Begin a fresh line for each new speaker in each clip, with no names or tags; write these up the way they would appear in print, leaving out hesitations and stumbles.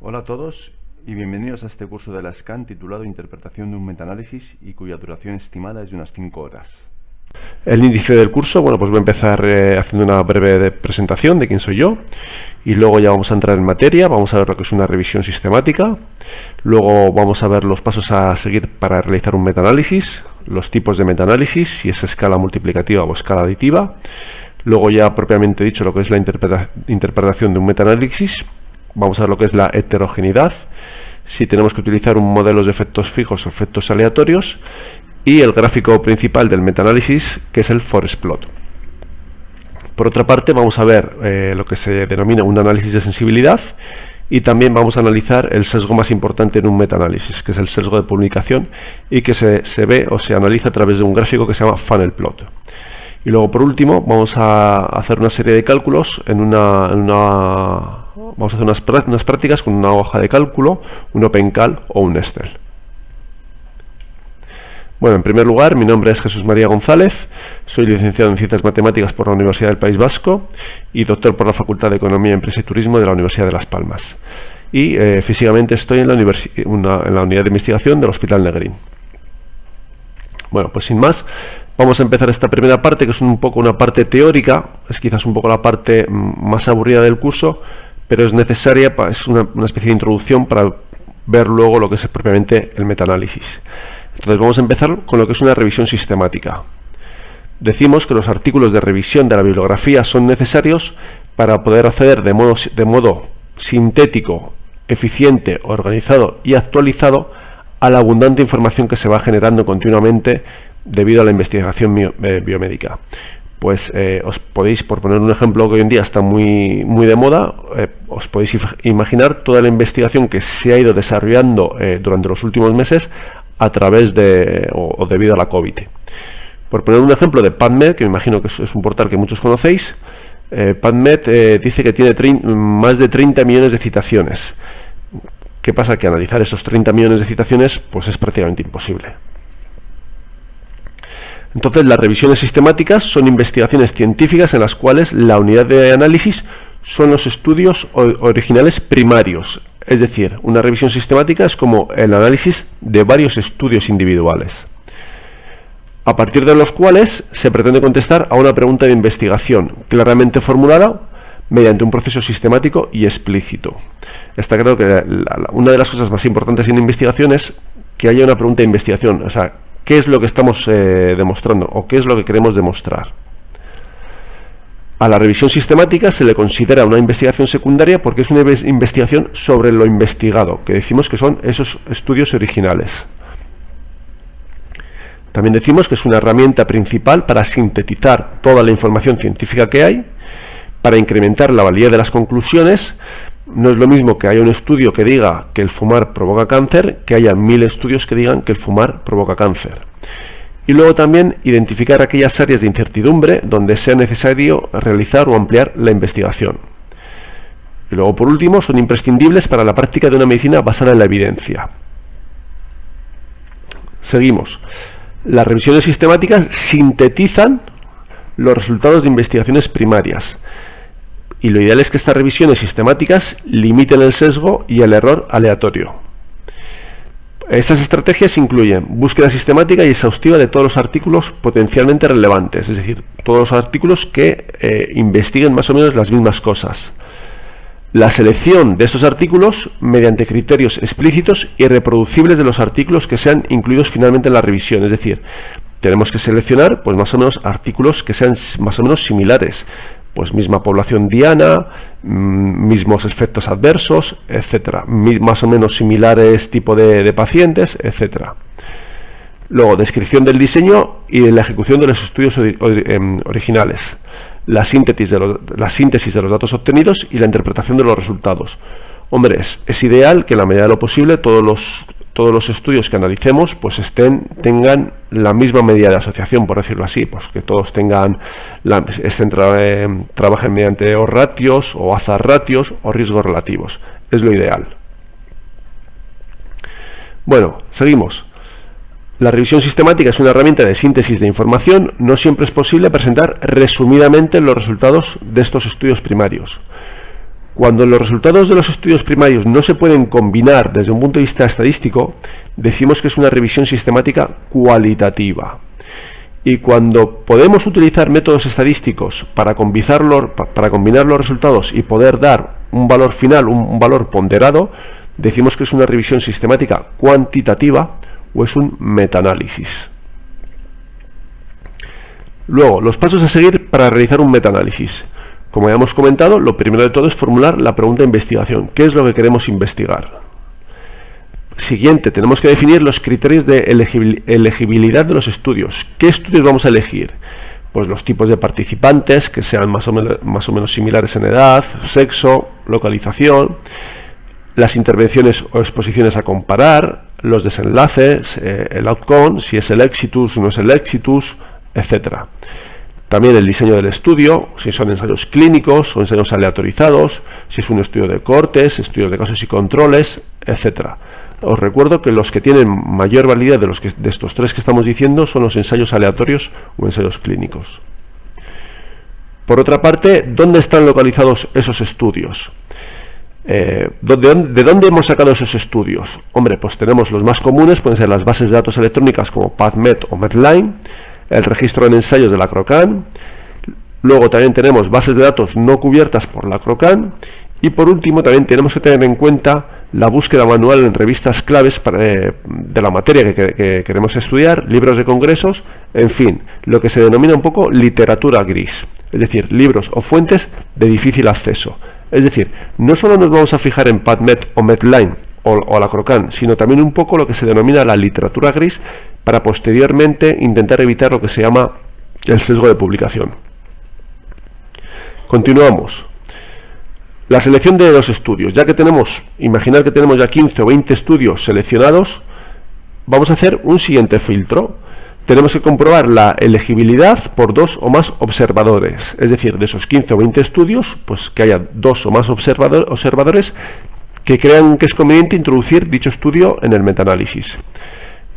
Hola a todos y bienvenidos a este curso de la SCAN titulado Interpretación de un metaanálisis y cuya duración estimada es de unas 5 horas.
El índice del curso, bueno, pues voy a empezar haciendo una breve presentación de quién soy yo y luego ya vamos a entrar en materia, vamos a ver lo que es una revisión sistemática, luego vamos a ver los pasos a seguir para realizar un metaanálisis, los tipos de metaanálisis, si es escala multiplicativa o escala aditiva, luego ya propiamente dicho lo que es la interpretación de un metaanálisis, vamos a ver lo que es la heterogeneidad, si tenemos que utilizar un modelo de efectos fijos o efectos aleatorios, y el gráfico principal del metaanálisis, que es el forest plot. Por otra parte, vamos a ver lo que se denomina un análisis de sensibilidad, y también vamos a analizar el sesgo más importante en un metaanálisis, que es el sesgo de publicación, y que se ve o se analiza a través de un gráfico que se llama funnel plot. Y luego, por último, vamos a hacer una serie de cálculos vamos a hacer unas prácticas con una hoja de cálculo, un OpenCal o un Excel. Bueno, en primer lugar, mi nombre es Jesús María González, soy licenciado en Ciencias Matemáticas por la Universidad del País Vasco y doctor por la Facultad de Economía, Empresa y Turismo de la Universidad de Las Palmas. Y físicamente estoy en la unidad de investigación del Hospital Negrín. Bueno, pues sin más, vamos a empezar esta primera parte, que es un poco una parte teórica, es quizás un poco la parte más aburrida del curso, pero es necesaria, es una especie de introducción para ver luego lo que es propiamente el metaanálisis. Entonces vamos a empezar con lo que es una revisión sistemática. Decimos que los artículos de revisión de la bibliografía son necesarios para poder acceder de modo sintético, eficiente, organizado y actualizado a la abundante información que se va generando continuamente debido a la investigación biomédica. Pues os podéis, por poner un ejemplo que hoy en día está muy de moda, os podéis imaginar toda la investigación que se ha ido desarrollando durante los últimos meses a través de o debido a la COVID. Por poner un ejemplo de PubMed, que me imagino que es un portal que muchos conocéis, PubMed dice que tiene más de 30 millones de citaciones. ¿Qué pasa? Que analizar esos 30 millones de citaciones pues es prácticamente imposible. Entonces, las revisiones sistemáticas son investigaciones científicas en las cuales la unidad de análisis son los estudios originales primarios. Es decir, una revisión sistemática es como el análisis de varios estudios individuales, a partir de los cuales se pretende contestar a una pregunta de investigación claramente formulada mediante un proceso sistemático y explícito. Está claro que una de las cosas más importantes en investigación es que haya una pregunta de investigación, o sea, ¿qué es lo que estamos demostrando o qué es lo que queremos demostrar? A la revisión sistemática se le considera una investigación secundaria porque es una investigación sobre lo investigado, que decimos que son esos estudios originales. También decimos que es una herramienta principal para sintetizar toda la información científica que hay, para incrementar la valía de las conclusiones. No es lo mismo que haya un estudio que diga que el fumar provoca cáncer, que haya 1000 estudios que digan que el fumar provoca cáncer. Y luego también identificar aquellas áreas de incertidumbre donde sea necesario realizar o ampliar la investigación. Y luego, por último, son imprescindibles para la práctica de una medicina basada en la evidencia. Seguimos. Las revisiones sistemáticas sintetizan los resultados de investigaciones primarias. Y lo ideal es que estas revisiones sistemáticas limiten el sesgo y el error aleatorio. Estas estrategias incluyen búsqueda sistemática y exhaustiva de todos los artículos potencialmente relevantes, es decir, todos los artículos que investiguen más o menos las mismas cosas. La selección de estos artículos mediante criterios explícitos y reproducibles de los artículos que sean incluidos finalmente en la revisión, es decir, tenemos que seleccionar pues más o menos artículos que sean más o menos similares, pues misma población diana, mismos efectos adversos, etcétera, más o menos similares tipo de pacientes, etcétera. Luego, descripción del diseño y de la ejecución de los estudios originales, la síntesis de los datos obtenidos y la interpretación de los resultados. Hombre, es ideal que en la medida de lo posible todos los estudios que analicemos pues tengan la misma medida de asociación, por decirlo así, pues que todos trabajen mediante o ratios o hazard ratios o riesgos relativos. Es lo ideal. Bueno, seguimos. La revisión sistemática es una herramienta de síntesis de información. No siempre es posible presentar resumidamente los resultados de estos estudios primarios. Cuando los resultados de los estudios primarios no se pueden combinar desde un punto de vista estadístico, decimos que es una revisión sistemática cualitativa. Y cuando podemos utilizar métodos estadísticos para combinar los resultados y poder dar un valor final, un valor ponderado, decimos que es una revisión sistemática cuantitativa o es un metaanálisis. Luego, los pasos a seguir para realizar un metaanálisis. Como ya hemos comentado, lo primero de todo es formular la pregunta de investigación. ¿Qué es lo que queremos investigar? Siguiente, tenemos que definir los criterios de elegibilidad de los estudios. ¿Qué estudios vamos a elegir? Pues los tipos de participantes, que sean más o menos similares en edad, sexo, localización, las intervenciones o exposiciones a comparar, los desenlaces, el outcome, si es el exitus o no es el exitus, etc. También el diseño del estudio, si son ensayos clínicos o ensayos aleatorizados, si es un estudio de cohortes, estudios de casos y controles, etc. Os recuerdo que los que tienen mayor validez de estos tres que estamos diciendo son los ensayos aleatorios o ensayos clínicos. Por otra parte, ¿dónde están localizados esos estudios? ¿De dónde hemos sacado esos estudios? Hombre, pues tenemos los más comunes, pueden ser las bases de datos electrónicas como PubMed o Medline, el registro en ensayos de la CROCAN, luego también tenemos bases de datos no cubiertas por la CROCAN, y por último también tenemos que tener en cuenta la búsqueda manual en revistas claves de la materia que queremos estudiar, libros de congresos, en fin, lo que se denomina un poco literatura gris, es decir, libros o fuentes de difícil acceso. Es decir, no solo nos vamos a fijar en PubMed o Medline o la CROCAN, sino también un poco lo que se denomina la literatura gris, para posteriormente intentar evitar lo que se llama el sesgo de publicación. Continuamos. La selección de los estudios. Ya que imaginar que tenemos ya 15 o 20 estudios seleccionados, vamos a hacer un siguiente filtro. Tenemos que comprobar la elegibilidad por 2 o más observadores. Es decir, de esos 15 o 20 estudios, pues que haya 2 o más observadores que crean que es conveniente introducir dicho estudio en el metaanálisis.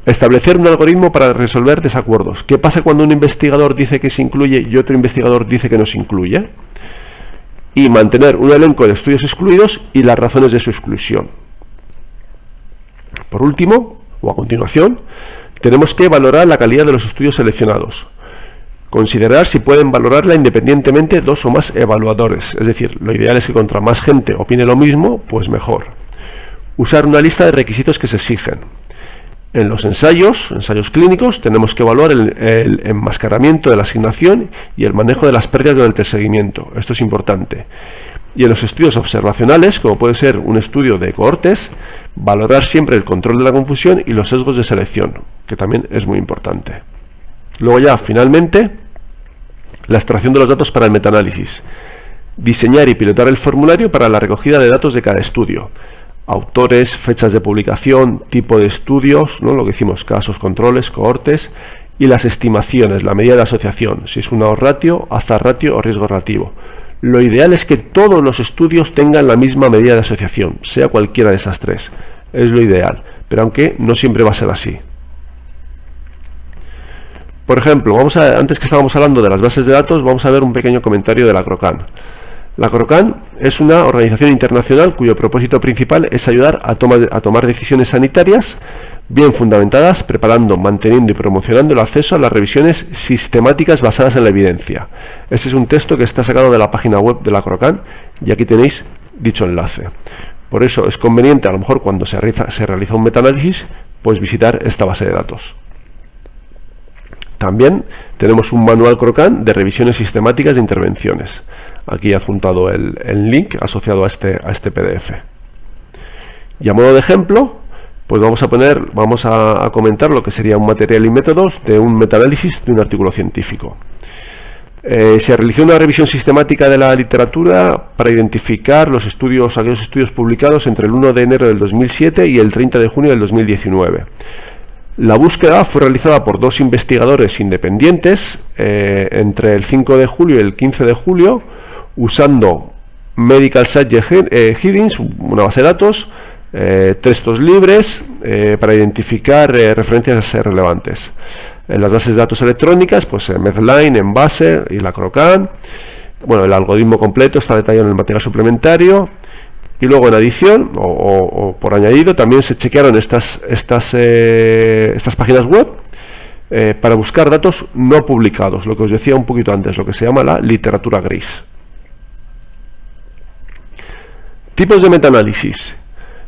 Establecer un algoritmo para resolver desacuerdos. ¿Qué pasa cuando un investigador dice que se incluye y otro investigador dice que no se incluye? Y mantener un elenco de estudios excluidos y las razones de su exclusión. Por último, o a continuación, tenemos que valorar la calidad de los estudios seleccionados. Considerar si pueden valorarla independientemente 2 o más evaluadores. Es decir, lo ideal es que contra más gente opine lo mismo, pues mejor. Usar una lista de requisitos que se exigen. En los ensayos clínicos, tenemos que evaluar el enmascaramiento de la asignación y el manejo de las pérdidas durante el seguimiento. Esto es importante. Y en los estudios observacionales, como puede ser un estudio de cohortes, valorar siempre el control de la confusión y los sesgos de selección, que también es muy importante. Luego ya, finalmente, la extracción de los datos para el metaanálisis. Diseñar y pilotar el formulario para la recogida de datos de cada estudio. Autores, fechas de publicación, tipo de estudios, ¿no? Lo que decimos, casos, controles, cohortes, y las estimaciones, la medida de asociación, si es una odds ratio, hazard ratio o riesgo relativo. Lo ideal es que todos los estudios tengan la misma medida de asociación, sea cualquiera de esas tres. Es lo ideal, pero aunque no siempre va a ser así. Por ejemplo, antes que estábamos hablando de las bases de datos, vamos a ver un pequeño comentario de la CROCAN. La CROCAN es una organización internacional cuyo propósito principal es ayudar a tomar decisiones sanitarias bien fundamentadas, preparando, manteniendo y promocionando el acceso a las revisiones sistemáticas basadas en la evidencia. Este es un texto que está sacado de la página web de la CROCAN y aquí tenéis dicho enlace. Por eso es conveniente, a lo mejor cuando se realiza un metaanálisis, pues visitar esta base de datos. También tenemos un manual CROCAN de revisiones sistemáticas de intervenciones. Aquí he adjuntado el link asociado a este PDF. Y a modo de ejemplo, pues vamos a comentar lo que sería un material y métodos de un metaanálisis de un artículo científico. Se realizó una revisión sistemática de la literatura para identificar aquellos estudios publicados entre el 1 de enero del 2007 y el 30 de junio del 2019. La búsqueda fue realizada por 2 investigadores independientes entre el 5 de julio y el 15 de julio, usando Medical Science Headings, una base de datos, textos libres para identificar referencias relevantes. En las bases de datos electrónicas, pues Medline, Embase y la CROCAN. Bueno, el algoritmo completo está detallado en el material suplementario. Y luego en adición, o por añadido, también se chequearon estas páginas web para buscar datos no publicados, lo que os decía un poquito antes, lo que se llama la literatura gris. Tipos de metaanálisis.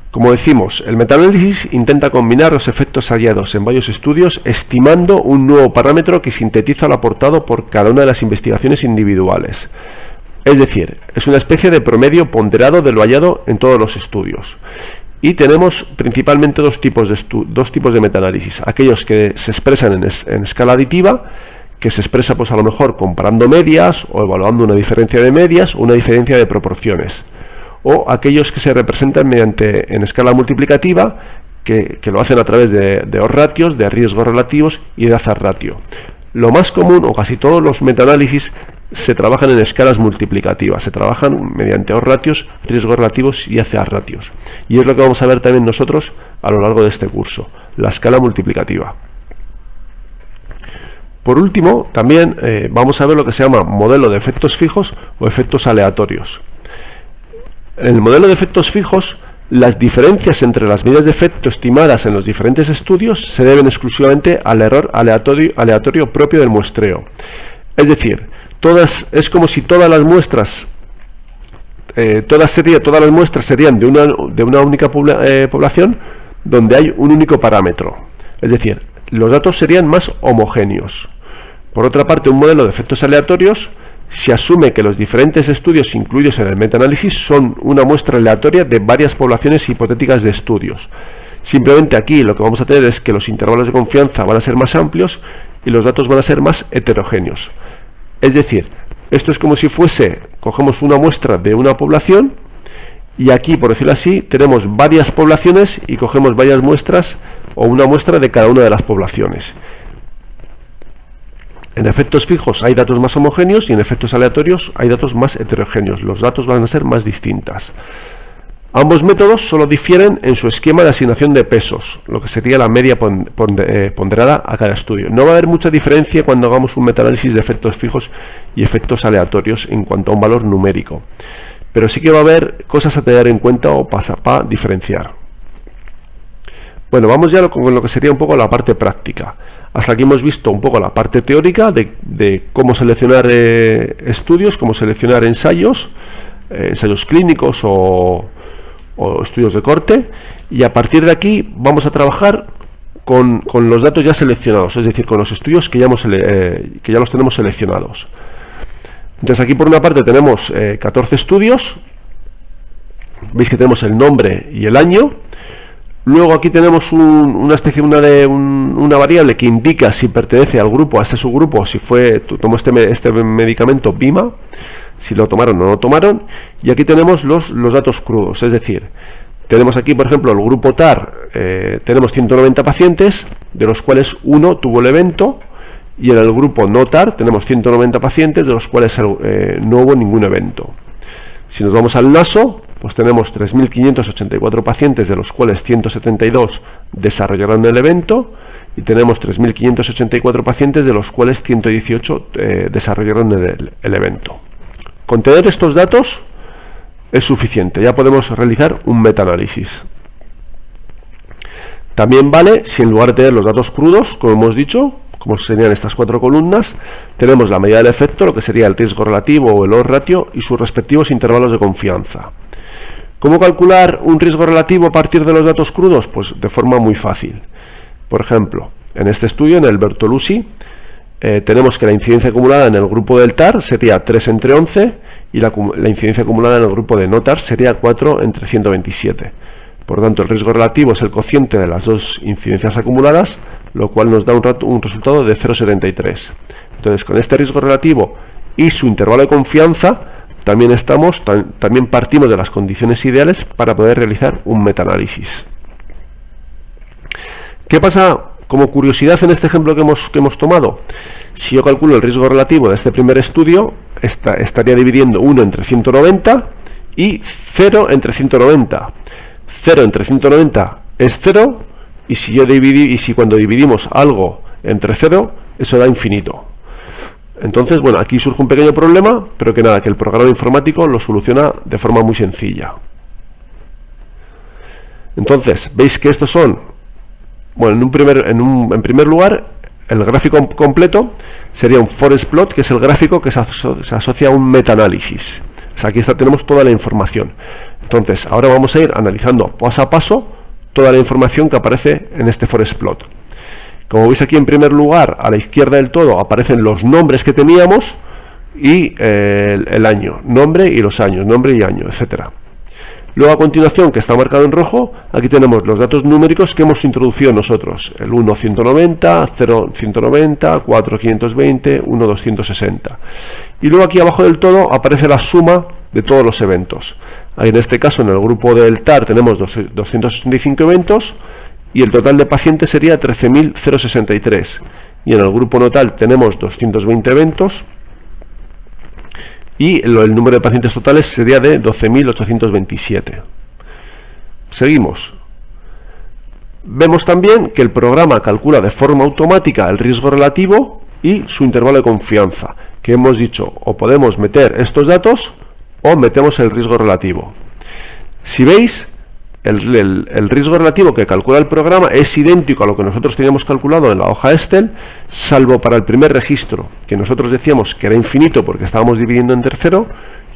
Como decimos, el metaanálisis intenta combinar los efectos hallados en varios estudios, estimando un nuevo parámetro que sintetiza lo aportado por cada una de las investigaciones individuales. Es decir, es una especie de promedio ponderado de lo hallado en todos los estudios. Y tenemos principalmente dos tipos de metaanálisis. Aquellos que se expresan en escala aditiva, que se expresa pues a lo mejor comparando medias o evaluando una diferencia de medias o una diferencia de proporciones. O aquellos que se representan en escala multiplicativa, que lo hacen a través de odds ratios, de riesgos relativos y de hazard ratio. Lo más común, o casi todos los metaanálisis, se trabajan en escalas multiplicativas, se trabajan mediante odds ratios, riesgos relativos y hazard ratios. Y es lo que vamos a ver también nosotros a lo largo de este curso, la escala multiplicativa. Por último, también vamos a ver lo que se llama modelo de efectos fijos o efectos aleatorios. En el modelo de efectos fijos, las diferencias entre las medidas de efecto estimadas en los diferentes estudios se deben exclusivamente al error aleatorio propio del muestreo. Es decir, es como si todas las muestras serían de una única población donde hay un único parámetro. Es decir, los datos serían más homogéneos. Por otra parte, un modelo de efectos aleatorios se asume que los diferentes estudios incluidos en el metaanálisis son una muestra aleatoria de varias poblaciones hipotéticas de estudios. Simplemente aquí lo que vamos a tener es que los intervalos de confianza van a ser más amplios y los datos van a ser más heterogéneos. Es decir, esto es como si cogemos una muestra de una población y aquí, por decirlo así, tenemos varias poblaciones y cogemos varias muestras o una muestra de cada una de las poblaciones. En efectos fijos hay datos más homogéneos y en efectos aleatorios hay datos más heterogéneos. Los datos van a ser más distintas. Ambos métodos solo difieren en su esquema de asignación de pesos, lo que sería la media ponderada a cada estudio. No va a haber mucha diferencia cuando hagamos un metaanálisis de efectos fijos y efectos aleatorios en cuanto a un valor numérico. Pero sí que va a haber cosas a tener en cuenta o para diferenciar. Bueno, vamos ya con lo que sería un poco la parte práctica. Hasta aquí hemos visto un poco la parte teórica de cómo seleccionar estudios, cómo seleccionar ensayos clínicos o estudios de corte, y a partir de aquí vamos a trabajar con los datos ya seleccionados, es decir, con los estudios que ya los tenemos seleccionados. Entonces aquí por una parte tenemos 14 estudios, veis que tenemos el nombre y el año. Luego aquí tenemos una variable que indica si pertenece al grupo, a este subgrupo, si tomó este medicamento BIMA, si lo tomaron o no lo tomaron, y aquí tenemos los datos crudos, es decir, tenemos aquí por ejemplo el grupo TAR, tenemos 190 pacientes, de los cuales uno tuvo el evento, y en el grupo no TAR tenemos 190 pacientes, de los cuales no hubo ningún evento. Si nos vamos al NASO, pues tenemos 3.584 pacientes, de los cuales 172 desarrollaron el evento, y tenemos 3.584 pacientes, de los cuales 118 desarrollaron el evento. Con tener estos datos es suficiente, ya podemos realizar un metaanálisis. También vale si en lugar de tener los datos crudos, como hemos dicho, como serían estas 4 columnas, tenemos la medida del efecto, lo que sería el riesgo relativo o el odds ratio y sus respectivos intervalos de confianza. ¿Cómo calcular un riesgo relativo a partir de los datos crudos? Pues de forma muy fácil. Por ejemplo, en este estudio, en el Bertolucci, tenemos que la incidencia acumulada en el grupo del TAR sería 3 entre 11 y la incidencia acumulada en el grupo de no TAR sería 4 entre 127. Por lo tanto, el riesgo relativo es el cociente de las dos incidencias acumuladas, lo cual nos da un resultado de 0,73. Entonces, con este riesgo relativo y su intervalo de confianza, también partimos de las condiciones ideales para poder realizar un metaanálisis. ¿Qué pasa como curiosidad en este ejemplo que hemos tomado? Si yo calculo el riesgo relativo de este primer estudio, estaría dividiendo 1 entre 190 y 0 entre 190. 0 entre 190 es 0, y si cuando dividimos algo entre 0, eso da infinito. Entonces, bueno, aquí surge un pequeño problema, pero que nada, que el programa informático lo soluciona de forma muy sencilla. Entonces, veis que estos son, bueno, en primer lugar, el gráfico completo sería un forest plot, que es el gráfico que se asocia a un metaanálisis. O sea, aquí tenemos toda la información. Entonces, ahora vamos a ir analizando paso a paso toda la información que aparece en este forest plot. Como veis aquí, en primer lugar, a la izquierda del todo aparecen los nombres que teníamos y el año, nombre y los años, nombre y año, etcétera. Luego, a continuación, que está marcado en rojo, aquí tenemos los datos numéricos que hemos introducido nosotros. El 1, 190, 0, 190, 4, 520, 1, 260. Y luego aquí abajo del todo aparece la suma de todos los eventos. Ahí, en este caso, en el grupo del TAR tenemos 265 eventos y el total de pacientes sería 13.063. Y en el grupo notal tenemos 220 eventos y el número de pacientes totales sería de 12.827. Seguimos. Vemos también que el programa calcula de forma automática el riesgo relativo y su intervalo de confianza, que hemos dicho, o podemos meter estos datos o metemos el riesgo relativo. Si veis, el riesgo relativo que calcula el programa es idéntico a lo que nosotros teníamos calculado en la hoja Excel, salvo para el primer registro, que nosotros decíamos que era infinito porque estábamos dividiendo en tercero,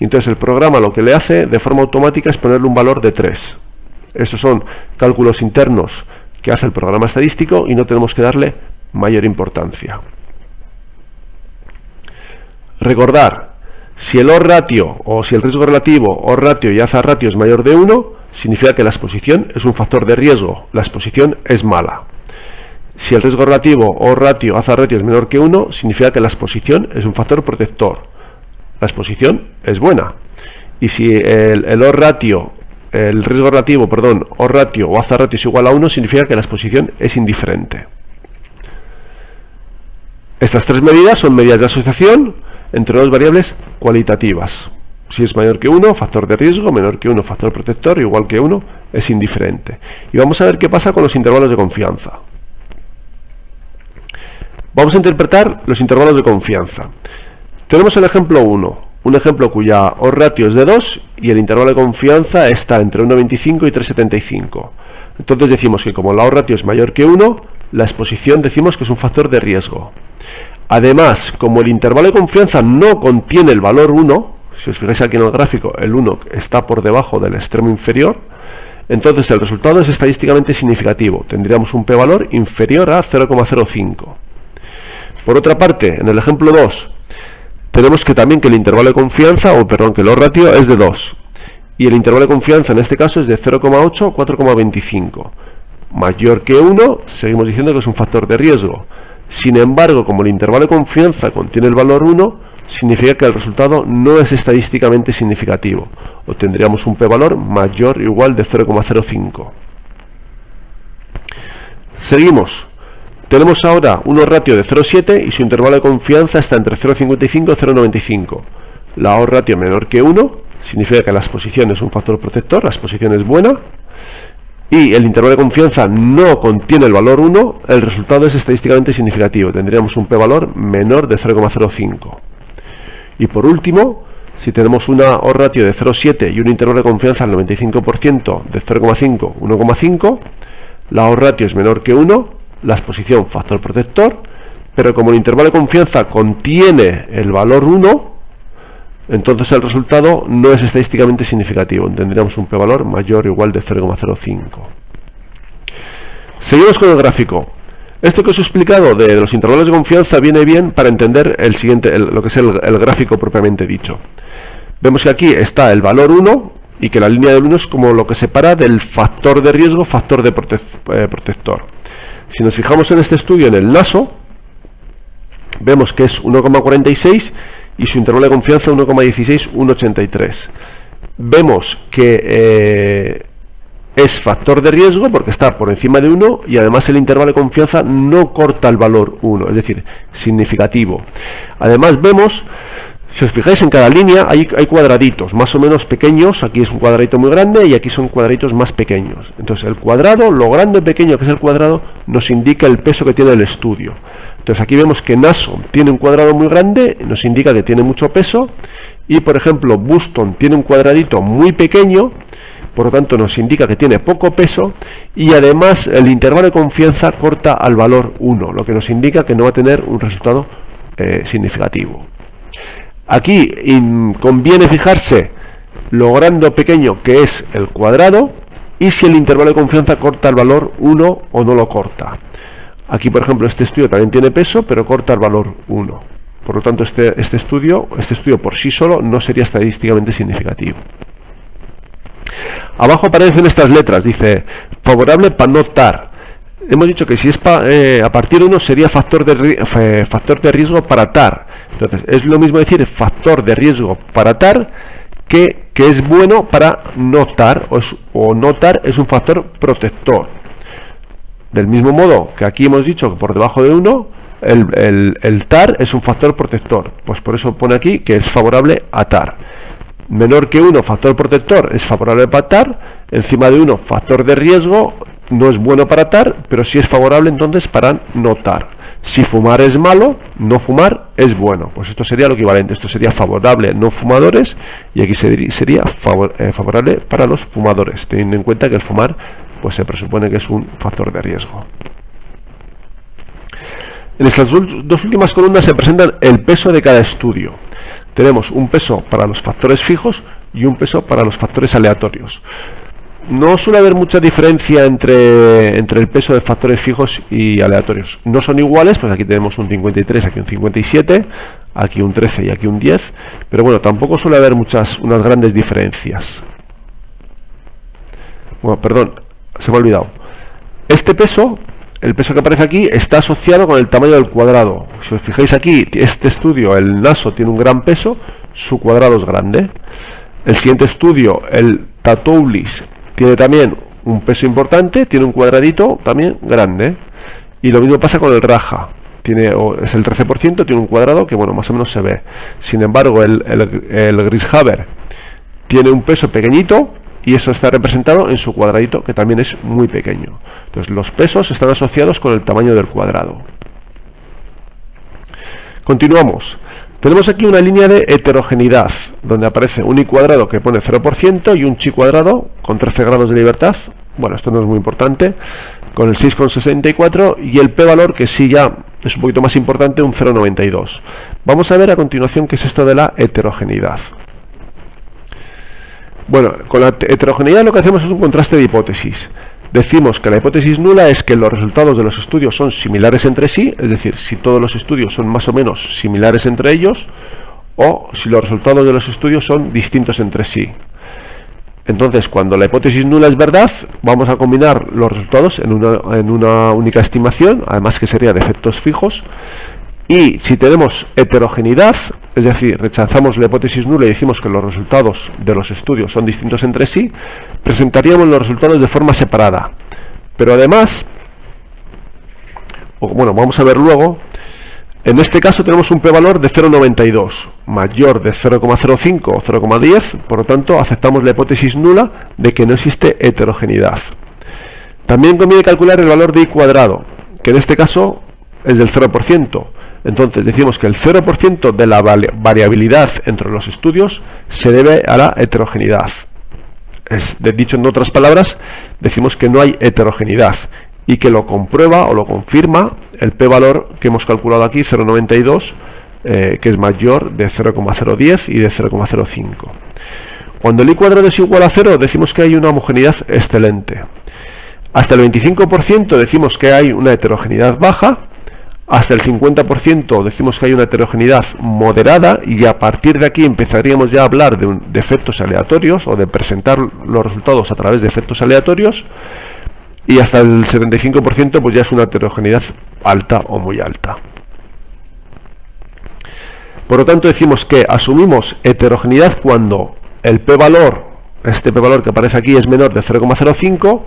y entonces el programa lo que le hace de forma automática es ponerle un valor de 3. Estos son cálculos internos que hace el programa estadístico y no tenemos que darle mayor importancia. Recordar, si el odds ratio o si el riesgo relativo odds ratio y hazard ratio es mayor de 1, significa que la exposición es un factor de riesgo, la exposición es mala. Si el riesgo relativo odds ratio hazard ratio es menor que 1, significa que la exposición es un factor protector, la exposición es buena. Y si el odds ratio, el riesgo relativo, perdón, odds ratio o hazard ratio es igual a 1, significa que la exposición es indiferente. Estas tres medidas son medidas de asociación entre dos variables cualitativas. Si es mayor que 1, factor de riesgo; menor que 1, factor protector; igual que 1, es indiferente. Y vamos a ver qué pasa con los intervalos de confianza. Vamos a interpretar los intervalos de confianza. Tenemos el ejemplo 1, un ejemplo cuya odds ratio es de 2 y el intervalo de confianza está entre 1,25 y 3,75. Entonces decimos que como la odds ratio es mayor que 1, la exposición decimos que es un factor de riesgo. Además, como el intervalo de confianza no contiene el valor 1, si os fijáis aquí en el gráfico, el 1 está por debajo del extremo inferior, entonces el resultado es estadísticamente significativo. Tendríamos un p-valor inferior a 0,05. Por otra parte, en el ejemplo 2, tenemos que también que el intervalo de confianza, que el odds ratio es de 2. Y el intervalo de confianza en este caso es de 0,8 a 4,25. Mayor que 1, seguimos diciendo que es un factor de riesgo. Sin embargo, como el intervalo de confianza contiene el valor 1, significa que el resultado no es estadísticamente significativo. Obtendríamos un p-valor mayor o igual de 0,05. Seguimos. Tenemos ahora un odds ratio de 0,7 y su intervalo de confianza está entre 0,55 y 0,95. La odds ratio menor que 1 significa que la exposición es un factor protector, la exposición es buena. Y el intervalo de confianza no contiene el valor 1, el resultado es estadísticamente significativo. Tendríamos un p-valor menor de 0,05. Y por último, si tenemos una odds ratio de 0,7 y un intervalo de confianza al 95% de 0,5 a 1,5, la odds ratio es menor que 1, la exposición factor protector, pero como el intervalo de confianza contiene el valor 1, entonces el resultado no es estadísticamente significativo. Tendríamos un p-valor mayor o igual de 0,05. Seguimos con el gráfico. Esto que os he explicado de los intervalos de confianza viene bien para entender lo que es el gráfico propiamente dicho. Vemos que aquí está el valor 1 y que la línea del 1 es como lo que separa del factor de riesgo, factor de protector. Si nos fijamos en este estudio, en el NASO, vemos que es 1,46 y su intervalo de confianza 1,16, 1,83. Vemos que es factor de riesgo porque está por encima de 1 y además el intervalo de confianza no corta el valor 1, es decir, significativo. Además vemos, si os fijáis en cada línea hay cuadraditos más o menos pequeños. Aquí es un cuadradito muy grande y aquí son cuadraditos más pequeños. Entonces el cuadrado, lo grande o pequeño que es el cuadrado, nos indica el peso que tiene el estudio. Entonces aquí vemos que Nason tiene un cuadrado muy grande, nos indica que tiene mucho peso, y por ejemplo Buston tiene un cuadradito muy pequeño, por lo tanto nos indica que tiene poco peso, y además el intervalo de confianza corta al valor 1, lo que nos indica que no va a tener un resultado significativo. Aquí conviene fijarse lo grande o pequeño que es el cuadrado y si el intervalo de confianza corta el valor 1 o no lo corta. Aquí por ejemplo este estudio también tiene peso, pero corta el valor 1. Por lo tanto este estudio por sí solo no sería estadísticamente significativo. Abajo aparecen estas letras, dice favorable para no TAR. Hemos dicho que si es a partir de 1 sería factor de riesgo para TAR. Entonces es lo mismo decir factor de riesgo para TAR que es bueno para no TAR, o no TAR es un factor protector. Del mismo modo que aquí hemos dicho que por debajo de 1 el TAR es un factor protector, pues por eso pone aquí que es favorable a TAR. Menor que 1 factor protector es favorable para TAR, encima de 1 factor de riesgo no es bueno para TAR, pero sí es favorable entonces para no TAR. Si fumar es malo, no fumar es bueno. Pues esto sería lo equivalente, esto sería favorable a no fumadores y aquí sería favorable para los fumadores, teniendo en cuenta que el fumar pues se presupone que es un factor de riesgo. En estas dos últimas columnas se presentan el peso de cada estudio. Tenemos un peso para los factores fijos y un peso para los factores aleatorios. No suele haber mucha diferencia entre el peso de factores fijos y aleatorios. No son iguales, pues aquí tenemos un 53, aquí un 57, aquí un 13 y aquí un 10, pero bueno, tampoco suele haber unas grandes diferencias. Bueno, perdón, se me ha olvidado. Este peso, el peso que aparece aquí, está asociado con el tamaño del cuadrado. Si os fijáis aquí, este estudio, el Naso, tiene un gran peso, su cuadrado es grande. El siguiente estudio, el Tatoulis, tiene también un peso importante, tiene un cuadradito también grande. Y lo mismo pasa con el Raja. Es el 13%, tiene un cuadrado que bueno, más o menos se ve. Sin embargo, el Grishaber tiene un peso pequeñito y eso está representado en su cuadradito, que también es muy pequeño. Entonces los pesos están asociados con el tamaño del cuadrado. Continuamos. Tenemos aquí una línea de heterogeneidad, donde aparece un I cuadrado que pone 0% y un Chi cuadrado con 13 grados de libertad. Bueno, esto no es muy importante, con el 6,64 y el p-valor que sí ya es un poquito más importante, un 0,92. Vamos a ver a continuación qué es esto de la heterogeneidad. Bueno, con la heterogeneidad lo que hacemos es un contraste de hipótesis. Decimos que la hipótesis nula es que los resultados de los estudios son similares entre sí, es decir, si todos los estudios son más o menos similares entre ellos, o si los resultados de los estudios son distintos entre sí. Entonces, cuando la hipótesis nula es verdad, vamos a combinar los resultados en una única estimación, además que sería de efectos fijos. Y si tenemos heterogeneidad, es decir, rechazamos la hipótesis nula y decimos que los resultados de los estudios son distintos entre sí, presentaríamos los resultados de forma separada. Pero además, bueno, vamos a ver luego, en este caso tenemos un p-valor de 0,92, mayor de 0,05 o 0,10, por lo tanto aceptamos la hipótesis nula de que no existe heterogeneidad. También conviene calcular el valor de I cuadrado, que en este caso es del 0%. Entonces decimos que el 0% de la variabilidad entre los estudios se debe a la heterogeneidad. Dicho en otras palabras, decimos que no hay heterogeneidad y que lo comprueba o lo confirma el p-valor que hemos calculado aquí, 0,92, que es mayor de 0,010 y de 0,05. Cuando el I cuadrado es igual a 0, decimos que hay una homogeneidad excelente. Hasta el 25% decimos que hay una heterogeneidad baja. Hasta el 50% decimos que hay una heterogeneidad moderada y a partir de aquí empezaríamos ya a hablar de efectos aleatorios o de presentar los resultados a través de efectos aleatorios y hasta el 75% pues ya es una heterogeneidad alta o muy alta. Por lo tanto decimos que asumimos heterogeneidad cuando el p-valor, este p-valor que aparece aquí es menor de 0,05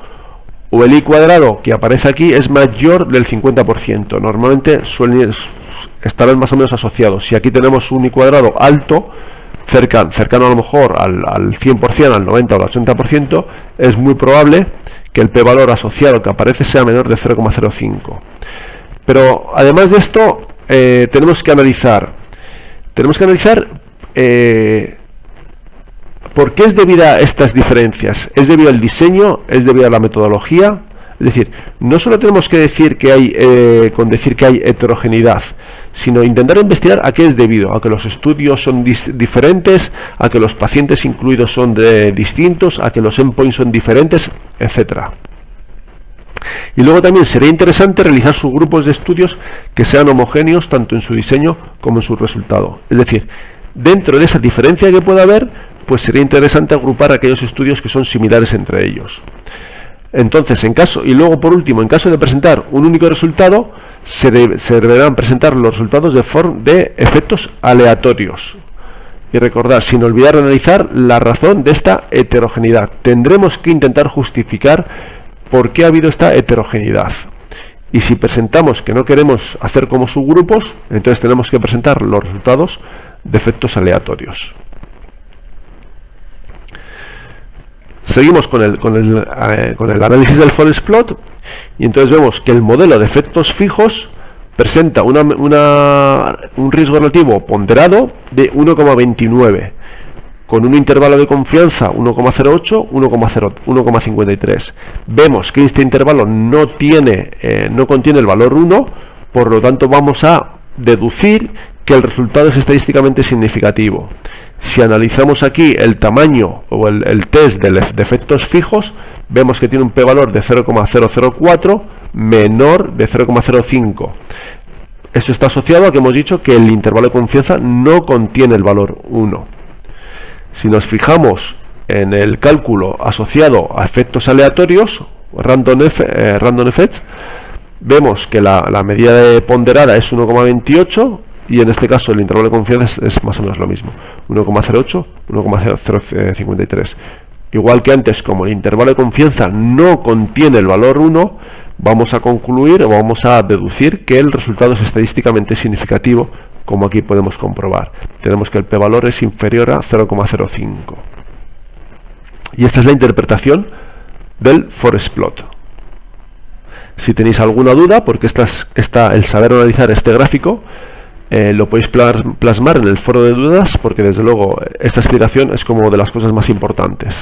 o el I cuadrado que aparece aquí es mayor del 50%. Normalmente suelen estar más o menos asociados. Si aquí tenemos un I cuadrado alto, cercano a lo mejor al 100%, al 90 o al 80%, es muy probable que el p-valor asociado que aparece sea menor de 0,05. Pero además de esto, tenemos que analizar ¿por qué es debida a estas diferencias? ¿Es debido al diseño? ¿Es debido a la metodología? Es decir, no solo tenemos que decir que hay heterogeneidad, sino intentar investigar a qué es debido, a que los estudios son diferentes, a que los pacientes incluidos son distintos, a que los endpoints son diferentes, etcétera. Y luego también sería interesante realizar subgrupos de estudios que sean homogéneos tanto en su diseño como en su resultado. Es decir, dentro de esa diferencia que pueda haber, pues sería interesante agrupar aquellos estudios que son similares entre ellos. Entonces, y luego por último, en caso de presentar un único resultado, se deberán presentar los resultados de efectos aleatorios. Y recordad, sin olvidar analizar la razón de esta heterogeneidad. Tendremos que intentar justificar por qué ha habido esta heterogeneidad. Y si presentamos que no queremos hacer como subgrupos, entonces tenemos que presentar los resultados de efectos aleatorios. Seguimos con el análisis del forest plot, y entonces vemos que el modelo de efectos fijos presenta un riesgo relativo ponderado de 1,29, con un intervalo de confianza 1,08, 1,53. Vemos que este intervalo no contiene el valor 1, por lo tanto vamos a deducir que el resultado es estadísticamente significativo. Si analizamos aquí el tamaño o el test de efectos fijos, vemos que tiene un p-valor de 0,004 menor de 0,05. Esto está asociado a que hemos dicho que el intervalo de confianza no contiene el valor 1. Si nos fijamos en el cálculo asociado a efectos aleatorios, random effects, vemos que la medida ponderada es 1,28, y en este caso el intervalo de confianza es más o menos lo mismo, 1,08, 1,053. Igual que antes, como el intervalo de confianza no contiene el valor 1, vamos a concluir o vamos a deducir que el resultado es estadísticamente significativo, como aquí podemos comprobar. Tenemos que el p-valor es inferior a 0,05. Y esta es la interpretación del forest plot. Si tenéis alguna duda, porque el saber analizar este gráfico, lo podéis plasmar en el foro de dudas, porque desde luego esta explicación es como de las cosas más importantes.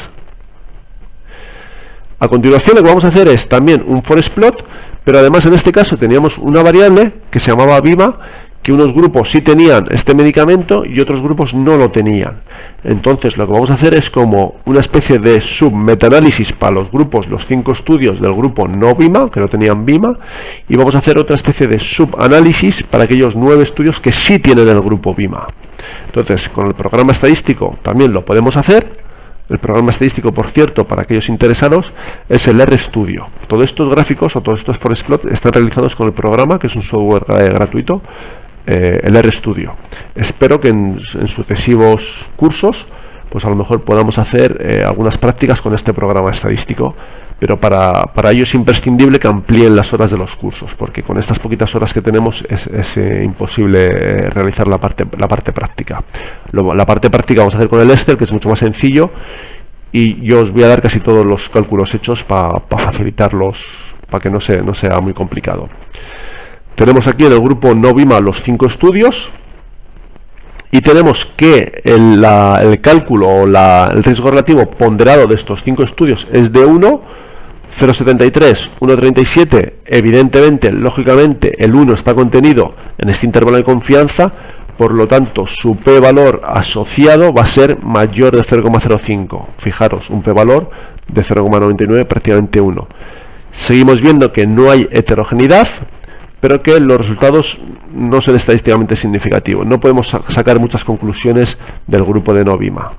A continuación lo que vamos a hacer es también un forest plot, pero además en este caso teníamos una variable que se llamaba BIMA, que unos grupos sí tenían este medicamento y otros grupos no lo tenían. Entonces lo que vamos a hacer es como una especie de submetaanálisis para los 5 estudios del grupo no BIMA, que no tenían BIMA, y vamos a hacer otra especie de subanálisis para aquellos 9 estudios que sí tienen el grupo BIMA. Entonces, con el programa estadístico también lo podemos hacer. El programa estadístico, por cierto, para aquellos interesados, es el RStudio. Todos estos gráficos o todos estos forest plots están realizados con el programa, que es un software gratuito, el RStudio. Espero que en sucesivos cursos, pues a lo mejor podamos hacer algunas prácticas con este programa estadístico, pero para ello es imprescindible que amplíen las horas de los cursos, porque con estas poquitas horas que tenemos es imposible realizar la parte práctica. La parte práctica vamos a hacer con el Excel, que es mucho más sencillo, y yo os voy a dar casi todos los cálculos hechos para facilitarlos, para que no sea muy complicado. Tenemos aquí en el grupo no BIMA los 5 estudios, y tenemos que el cálculo o el riesgo relativo ponderado de estos 5 estudios es de 1, 0,73, 1,37. Evidentemente, lógicamente, el 1 está contenido en este intervalo de confianza, por lo tanto su p-valor asociado va a ser mayor de 0,05. Fijaros, un p-valor de 0,99, prácticamente 1. Seguimos viendo que no hay heterogeneidad, pero que los resultados no son estadísticamente significativos. No podemos sacar muchas conclusiones del grupo de no BIMA.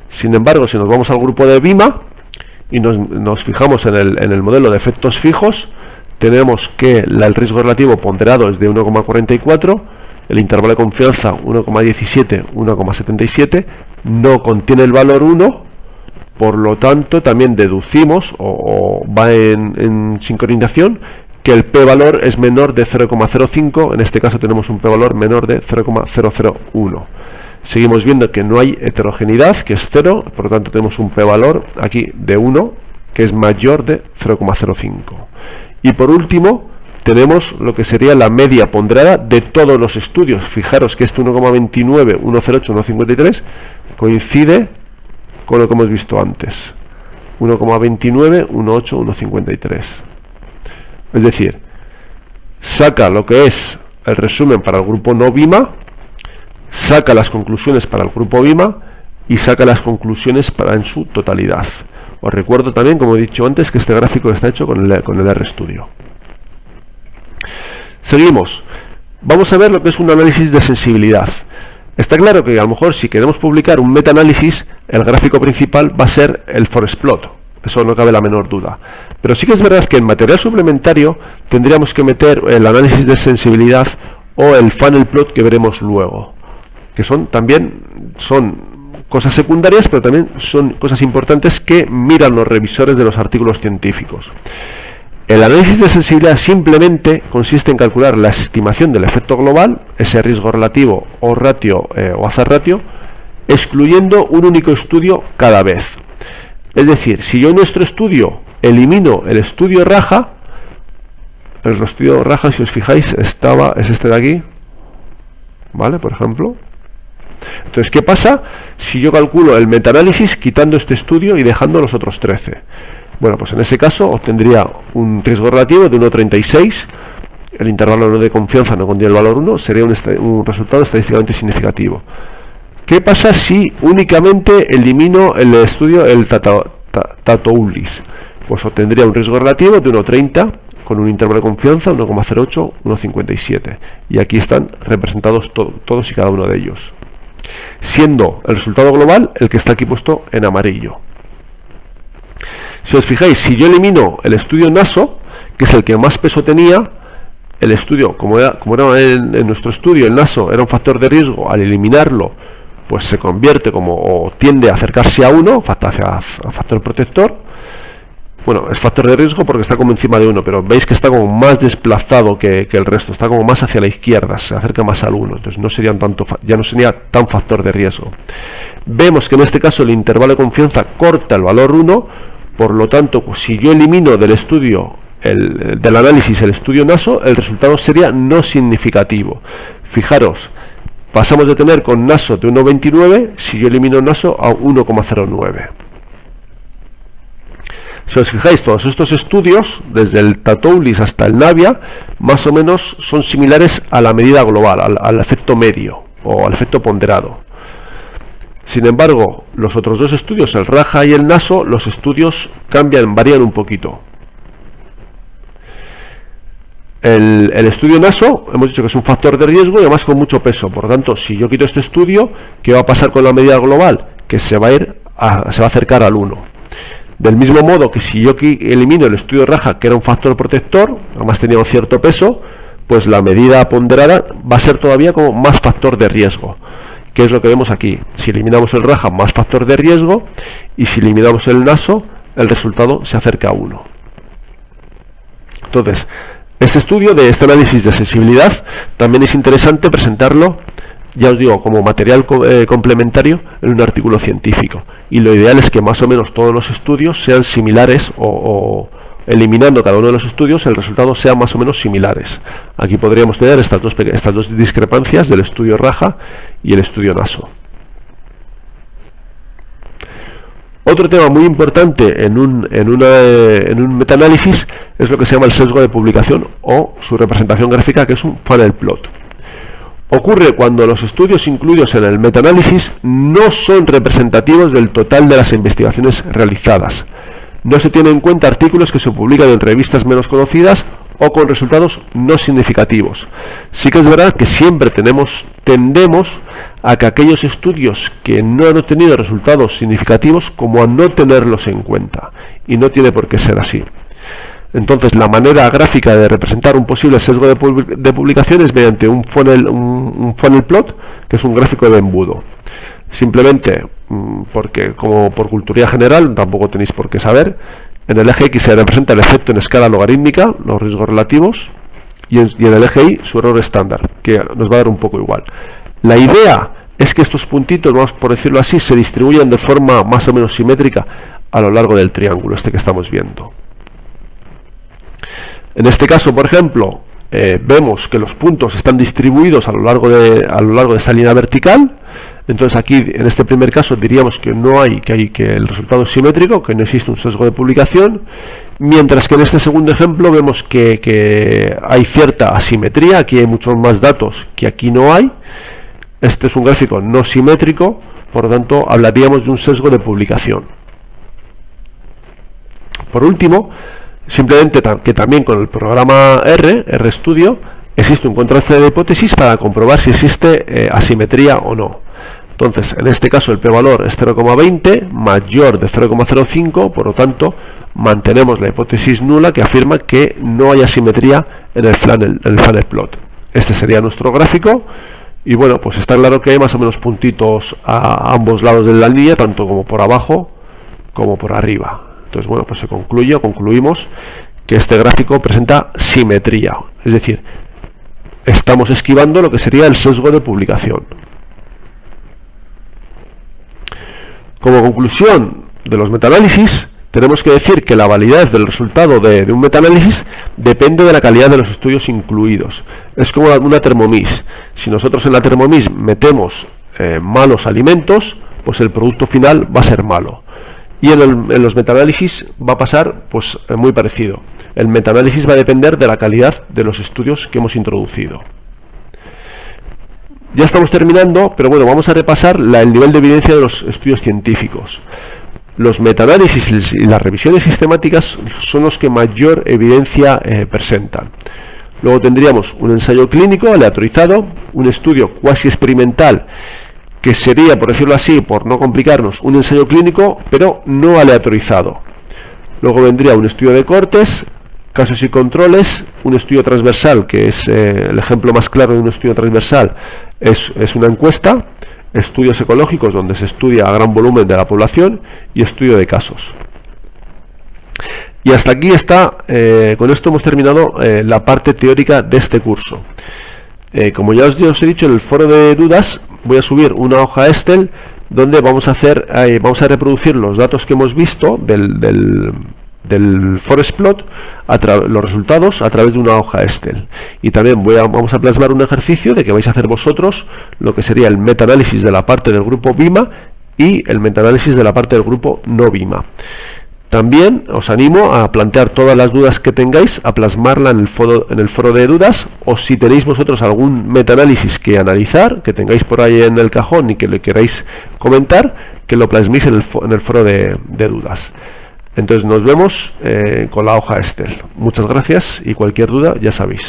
Sin embargo, si nos vamos al grupo de BIMA y nos fijamos en el modelo de efectos fijos, tenemos que el riesgo relativo ponderado es de 1,44, el intervalo de confianza 1,17, 1,77, no contiene el valor 1, por lo tanto también deducimos, o va en sincronización, que el p-valor es menor de 0,05, en este caso tenemos un p-valor menor de 0,001. Seguimos viendo que no hay heterogeneidad, que es 0, por lo tanto tenemos un p-valor aquí de 1, que es mayor de 0,05. Y por último, tenemos lo que sería la media ponderada de todos los estudios. Fijaros que este 1,29, 1,08, 1,53 coincide con lo que hemos visto antes. 1,29, 1,8, 1,53. Es decir, saca lo que es el resumen para el grupo no BIMA, saca las conclusiones para el grupo BIMA y saca las conclusiones en su totalidad. Os recuerdo también, como he dicho antes, que este gráfico está hecho con el RStudio. Seguimos. Vamos a ver lo que es un análisis de sensibilidad. Está claro que a lo mejor si queremos publicar un metaanálisis, el gráfico principal va a ser el forest plot. Eso no cabe la menor duda. Pero sí que es verdad que en material suplementario tendríamos que meter el análisis de sensibilidad o el funnel plot que veremos luego. Que son cosas secundarias, pero también son cosas importantes que miran los revisores de los artículos científicos. El análisis de sensibilidad simplemente consiste en calcular la estimación del efecto global, ese riesgo relativo o ratio o hazard ratio, excluyendo un único estudio cada vez. Es decir, si yo en nuestro estudio elimino el estudio raja, el estudio raja, si os fijáis, es este de aquí, ¿vale? Por ejemplo. Entonces, ¿qué pasa si yo calculo el metaanálisis quitando este estudio y dejando los otros 13? Bueno, pues en ese caso obtendría un riesgo relativo de 1,36, el intervalo de confianza no contiene el valor 1, sería un resultado estadísticamente significativo. ¿Qué pasa si únicamente elimino el estudio, el Tatoulis? Pues obtendría un riesgo relativo de 1,30 con un intervalo de confianza 1,08, 1,57. Y aquí están representados todos y cada uno de ellos, siendo el resultado global el que está aquí puesto en amarillo. Si os fijáis, si yo elimino el estudio NASO, que es el que más peso tenía, el estudio, como era en nuestro estudio, el NASO era un factor de riesgo, al eliminarlo, pues se convierte o tiende a acercarse a 1, hacia factor protector. Bueno, es factor de riesgo porque está como encima de 1, pero veis que está como más desplazado que el resto, está como más hacia la izquierda, se acerca más al 1, entonces ya no sería tan factor de riesgo. Vemos que en este caso el intervalo de confianza corta el valor 1, por lo tanto, pues, si yo elimino del estudio, del análisis el estudio NASO, el resultado sería no significativo. Fijaros, pasamos de tener con NASO de 1,29, si yo elimino NASO a 1,09. Si os fijáis, todos estos estudios, desde el Tatoulis hasta el Navia, más o menos son similares a la medida global, al efecto medio o al efecto ponderado. Sin embargo, los otros dos estudios, el Raja y el NASO, los estudios varían un poquito. El estudio NASO, hemos dicho que es un factor de riesgo y además con mucho peso. Por lo tanto, si yo quito este estudio, ¿qué va a pasar con la medida global? Que se va a acercar al 1. Del mismo modo que si yo elimino el estudio Raja, que era un factor protector, además tenía un cierto peso, pues la medida ponderada va a ser todavía como más factor de riesgo. ¿Qué es lo que vemos aquí? Si eliminamos el Raja, más factor de riesgo, y si eliminamos el NASO, el resultado se acerca a 1. Entonces, este estudio de este análisis de sensibilidad también es interesante presentarlo, ya os digo, como material complementario en un artículo científico. Y lo ideal es que más o menos todos los estudios sean similares o eliminando cada uno de los estudios, el resultado sea más o menos similares. Aquí podríamos tener estas dos discrepancias del estudio Raja y el estudio NASO. Otro tema muy importante en un metaanálisis es lo que se llama el sesgo de publicación o su representación gráfica, que es un funnel plot. Ocurre cuando los estudios incluidos en el metaanálisis no son representativos del total de las investigaciones realizadas. No se tienen en cuenta artículos que se publican en revistas menos conocidas o con resultados no significativos. Sí que es verdad que siempre tendemos a que aquellos estudios que no han obtenido resultados significativos, como a no tenerlos en cuenta, y no tiene por qué ser así. Entonces, la manera gráfica de representar un posible sesgo de publicación es mediante un funnel plot, que es un gráfico de embudo. Simplemente porque, como por cultura general, tampoco tenéis por qué saber, en el eje X se representa el efecto en escala logarítmica, los riesgos relativos, y en el eje Y su error estándar, que nos va a dar un poco igual. La idea es que estos puntitos, vamos por decirlo así, se distribuyan de forma más o menos simétrica a lo largo del triángulo este que estamos viendo. En este caso, por ejemplo, vemos que los puntos están distribuidos a lo largo de esta línea vertical. Entonces aquí, en este primer caso, diríamos que que el resultado es simétrico, que no existe un sesgo de publicación, mientras que en este segundo ejemplo vemos que hay cierta asimetría. Aquí hay muchos más datos que aquí no hay. Este es un gráfico no simétrico, por lo tanto hablaríamos de un sesgo de publicación. Por último, simplemente que también con el programa RStudio, existe un contraste de hipótesis para comprobar si existe asimetría o no. Entonces, en este caso el p-valor es 0,20, mayor de 0,05, por lo tanto, mantenemos la hipótesis nula que afirma que no hay asimetría en el funnel plot. Este sería nuestro gráfico, y bueno, pues está claro que hay más o menos puntitos a ambos lados de la línea, tanto como por abajo como por arriba. Entonces, bueno, pues concluimos que este gráfico presenta simetría, es decir, estamos esquivando lo que sería el sesgo de publicación. Como conclusión de los metaanálisis, tenemos que decir que la validez del resultado de un metaanálisis depende de la calidad de los estudios incluidos. Es como una Thermomix. Si nosotros en la Thermomix metemos malos alimentos, pues el producto final va a ser malo. Y en los metaanálisis va a pasar pues muy parecido. El metaanálisis va a depender de la calidad de los estudios que hemos introducido. Ya estamos terminando, pero bueno, vamos a repasar el nivel de evidencia de los estudios científicos. Los metaanálisis y las revisiones sistemáticas son los que mayor evidencia presentan. Luego tendríamos un ensayo clínico aleatorizado, un estudio cuasi experimental, que sería, por decirlo así, por no complicarnos, un ensayo clínico, pero no aleatorizado. Luego vendría un estudio de cortes, casos y controles, un estudio transversal, que es el ejemplo más claro de un estudio transversal, es una encuesta, estudios ecológicos donde se estudia a gran volumen de la población y estudio de casos. Y hasta aquí está, con esto hemos terminado la parte teórica de este curso. Como ya os he dicho, en el foro de dudas voy a subir una hoja Excel donde vamos a reproducir los datos que hemos visto del forest plot, los resultados a través de una hoja Excel. Y también vamos a plasmar un ejercicio de que vais a hacer vosotros lo que sería el metaanálisis de la parte del grupo BIMA y el metaanálisis de la parte del grupo no BIMA. También os animo a plantear todas las dudas que tengáis, a plasmarla en el foro de dudas, o si tenéis vosotros algún metaanálisis que analizar, que tengáis por ahí en el cajón y que le queráis comentar, que lo plasméis en el foro de dudas. Entonces nos vemos con la hoja Excel. Muchas gracias y cualquier duda ya sabéis.